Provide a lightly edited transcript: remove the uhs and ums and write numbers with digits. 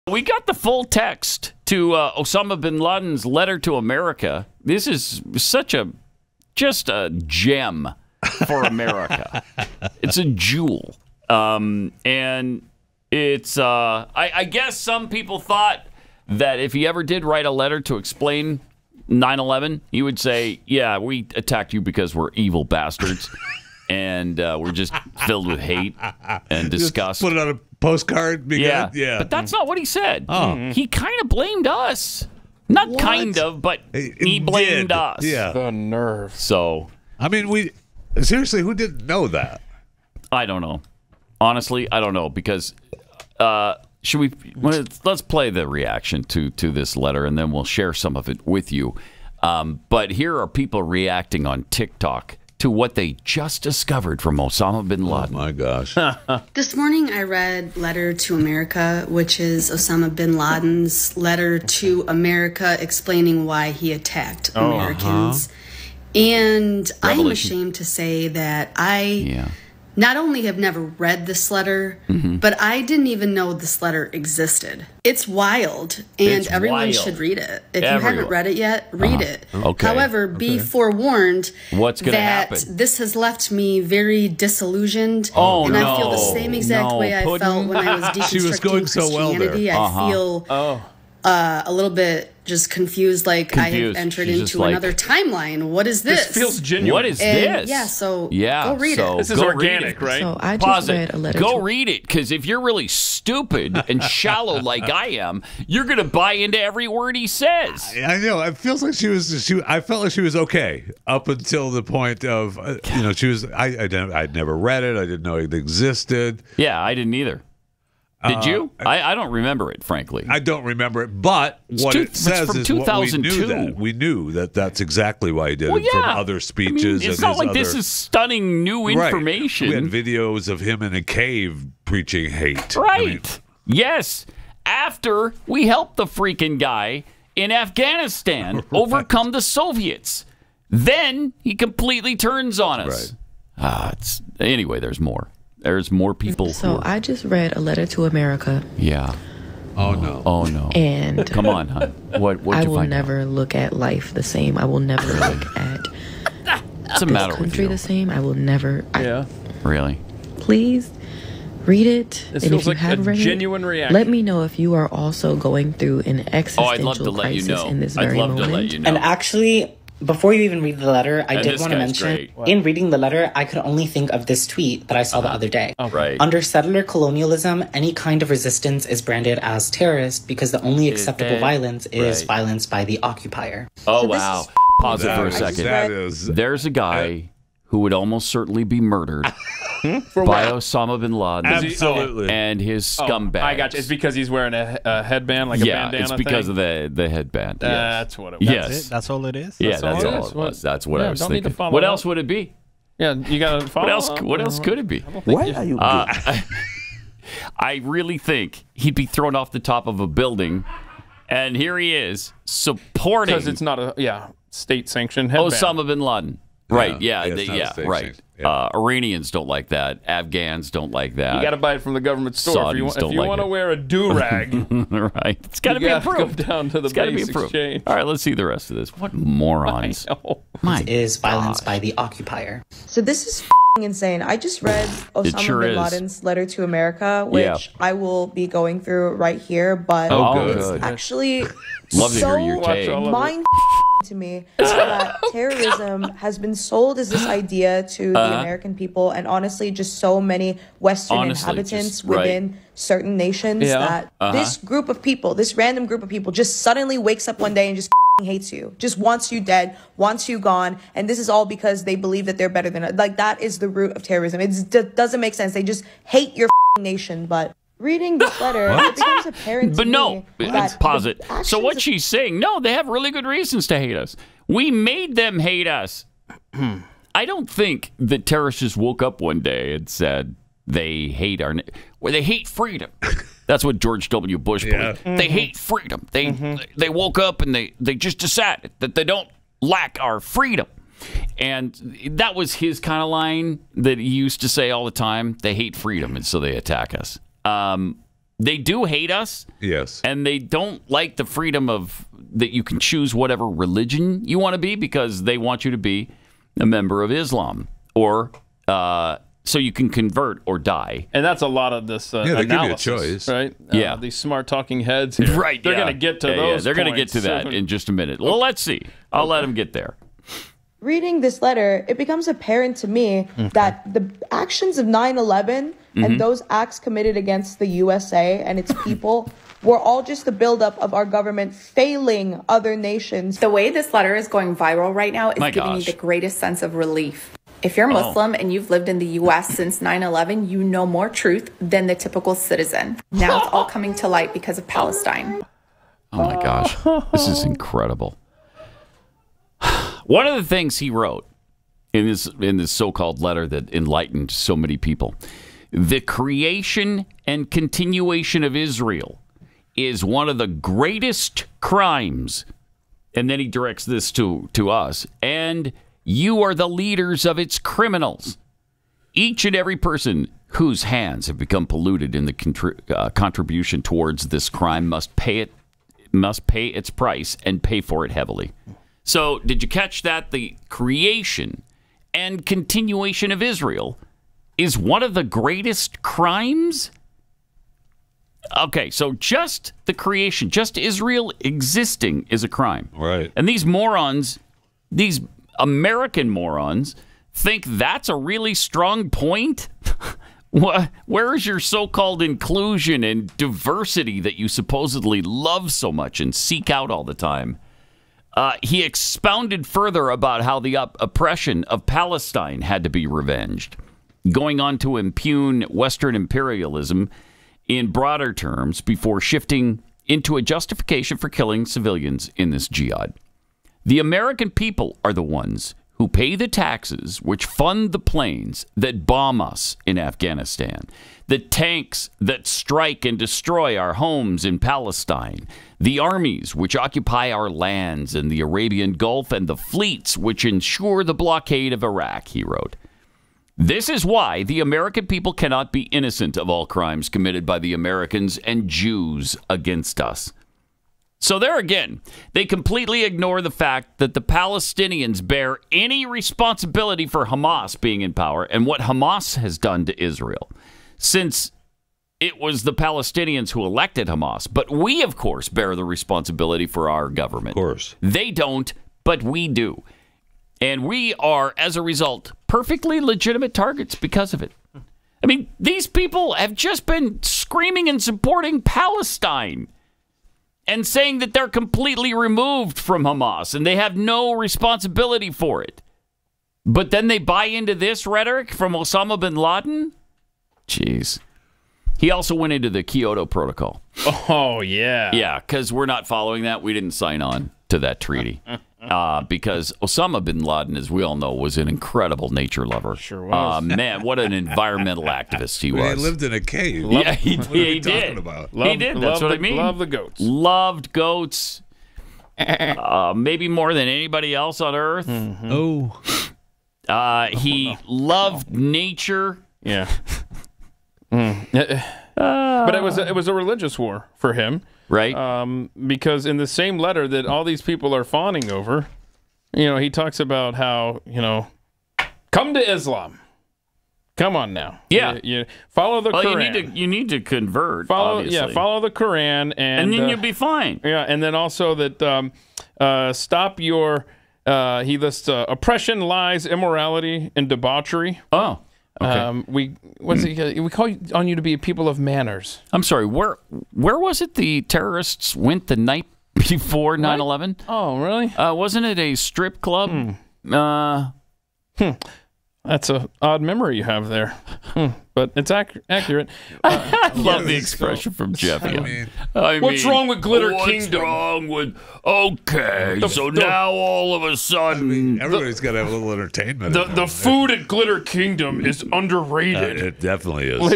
We got the full text to Osama bin Laden's letter to America. This is just a gem for America. It's a jewel. And it's, I guess some people thought that if he ever did write a letter to explain 9/11, he would say, yeah, we attacked you because we're evil bastards. And we're just filled with hate and disgust. Just put it on a postcard. Yeah. Yeah. But that's not what he said. Oh. He kind of blamed us. Not kind of, but he blamed us. Yeah. The nerve. So, I mean, seriously, who didn't know that? I don't know. Honestly, I don't know, because should we? Let's play the reaction to this letter, and then we'll share some of it with you. But here are people reacting on TikTok to what they just discovered from Osama bin Laden. Oh, my gosh. This morning I read Letter to America, which is Osama bin Laden's letter to America explaining why he attacked Americans. And I'm ashamed to say that I not only have never read this letter, but I didn't even know this letter existed. It's wild, and everyone should read it. If you haven't read it yet, read it. Okay. However, be forewarned What's gonna that happen? This has left me very disillusioned. Oh, and no. I feel the same exact way I felt when I was deconstructing She was going so well there. Christianity. I feel a little bit just confused, like I have entered She's just into like, another timeline. What is this? This feels genuine. What is this? Yeah, so go read it. This is organic, right? So I Pause just read it. a letter. Go read it, because if you're really stupid and shallow like I am, you're going to buy into every word he says. I know. It feels like I felt like she was okay up until the point of, she was. I'd never read it. I didn't know it existed. Yeah, I didn't either. Did you? I don't remember it, frankly. I don't remember it, but what it says is what we knew that. We knew that that's exactly why he did it from other speeches. It's not like this is stunning new information. We had videos of him in a cave preaching hate. Right. Yes. After we helped the freaking guy in Afghanistan overcome the Soviets. Then he completely turns on us. Right. Anyway, there's more. There's more people. So I just read a letter to America. Yeah. Oh no. Oh no. And come on, hon. What I will never look at life the same. I will never look at What's the matter with country you? the same. I will never. Really? Please read it. This and feels if you like have a read genuine it, reaction. let me know if you are also going through an existential I'd love to let you crisis know. in this I'd very love moment. to let you know. And actually, before you even read the letter, I And did this want to guy's mention, great. in reading the letter, I could only think of this tweet that I saw the other day. Right. Under settler colonialism, any kind of resistance is branded as terrorist because the only acceptable violence is violence by the occupier. Oh, wow. Pause it for a second. There's a guy who would almost certainly be murdered by Osama bin Laden. Absolutely. And his scumbag. I got you. It's because he's wearing a headband, like a bandana it's because of the headband. Yes. That's what it was. Yes. That's all it is? Yeah, that's all it was. That's what I was don't need to thinking. follow What up. else would it be? Yeah, you got to follow What else could it be? Why are you I really think he'd be thrown off the top of a building, and here he is supporting because it's not a state-sanctioned headband. Osama bin Laden. Right, Yeah, it's not a state right. sanctioned. Yeah. Iranians don't like that. Afghans don't like that. You got to buy it from the government store. Saudis If you want to wear a do-rag, right. It's got to be approved. Go down to the base exchange. All right, let's see the rest of this. What morons. Is violence by the occupier. So this is insane. I just read Osama bin Laden's letter to America, which I will be going through right here, but it's actually Love to hear your take. mind to me that terrorism has been sold as this idea to the American people, and honestly just so many Western inhabitants within certain nations that this group of people, this random group of people, just suddenly wakes up one day and just hates you, just wants you dead, wants you gone, and this is all because they believe that they're better than us. Like, that is the root of terrorism. It doesn't make sense. They just hate your nation. But reading this letter, it becomes apparent to me that pause it. So what she's saying, no, they have really good reasons to hate us. We made them hate us. I don't think that terrorists just woke up one day and said they hate they hate freedom. That's what George W. Bush believed. They hate freedom. They woke up and they just decided that they don't lack our freedom. And that was his kind of line that he used to say all the time. They hate freedom, and so they attack us. They do hate us. Yes. And they don't like the freedom of that you can choose whatever religion you want to be because they want you to be a member of Islam or so you can convert or die. And that's a lot of this they give you a analysis, choice. right? Yeah. These smart talking heads here. Right. They're going to get to those They're going to get points to that soon. in just a minute. Well, let's see. I'll let them get there. Reading this letter, it becomes apparent to me that the actions of 9/11 and those acts committed against the USA and its people were all just the buildup of our government failing other nations. The way this letter is going viral right now is giving me the greatest sense of relief. If you're Muslim and you've lived in the U.S. since 9/11, you know more truth than the typical citizen. Now it's all coming to light because of Palestine. Oh my gosh, this is incredible. One of the things he wrote in this so-called letter that enlightened so many people, the creation and continuation of Israel is one of the greatest crimes. And then he directs this to us. And you are the leaders of its criminals. Each and every person whose hands have become polluted in the contribution towards this crime must pay its price and pay for it heavily. So, did you catch that? The creation and continuation of Israel is one of the greatest crimes? Okay, so just the creation, just Israel existing is a crime. Right. And these morons, these American morons, think that's a really strong point? Where is your so-called inclusion and diversity that you supposedly love so much and seek out all the time? He expounded further about how the oppression of Palestine had to be revenged, going on to impugn Western imperialism in broader terms before shifting into a justification for killing civilians in this jihad. The American people are the ones who pay the taxes which fund the planes that bomb us in Afghanistan, the tanks that strike and destroy our homes in Palestine, the armies which occupy our lands in the Arabian Gulf, and the fleets which ensure the blockade of Iraq, he wrote. This is why the American people cannot be innocent of all crimes committed by the Americans and Jews against us. So there again, they completely ignore the fact that the Palestinians bear any responsibility for Hamas being in power and what Hamas has done to Israel, since it was the Palestinians who elected Hamas. But we, of course, bear the responsibility for our government. Of course. They don't, but we do. And we are, as a result, perfectly legitimate targets because of it. I mean, these people have just been screaming and supporting Palestine and saying that they're completely removed from Hamas and they have no responsibility for it. But then they buy into this rhetoric from Osama bin Laden? Jeez. He also went into the Kyoto Protocol. Oh, yeah. Yeah, because we're not following that. We didn't sign on to that treaty. Because Osama bin Laden, as we all know, was an incredible nature lover. Sure was. Man, what an environmental activist he was. He lived in a cave. Yeah, he What are we did. talking about? He did. That's what I mean. Love the goats. Loved goats. Maybe more than anybody else on Earth. Oh. He loved nature. Yeah. But it was a religious war for him. Right. Because in the same letter that all these people are fawning over, he talks about how, come to Islam. Come on now. Yeah. You follow the Quran. You need to convert, follow obviously. follow the Quran. And then you'll be fine. Yeah, and then also that stop your, he lists oppression, lies, immorality, and debauchery. Oh. Okay. We call on you to be a people of manners. I'm sorry. Where was it the terrorists went the night before 9/11? Oh, really? Wasn't it a strip club? That's an odd memory you have there. But it's accurate. I love the expression from Jeff. What's wrong with Glitter What's Kingdom? wrong with... Okay, now all of a sudden... Everybody's got to have a little entertainment. The food at Glitter Kingdom is underrated. It definitely is.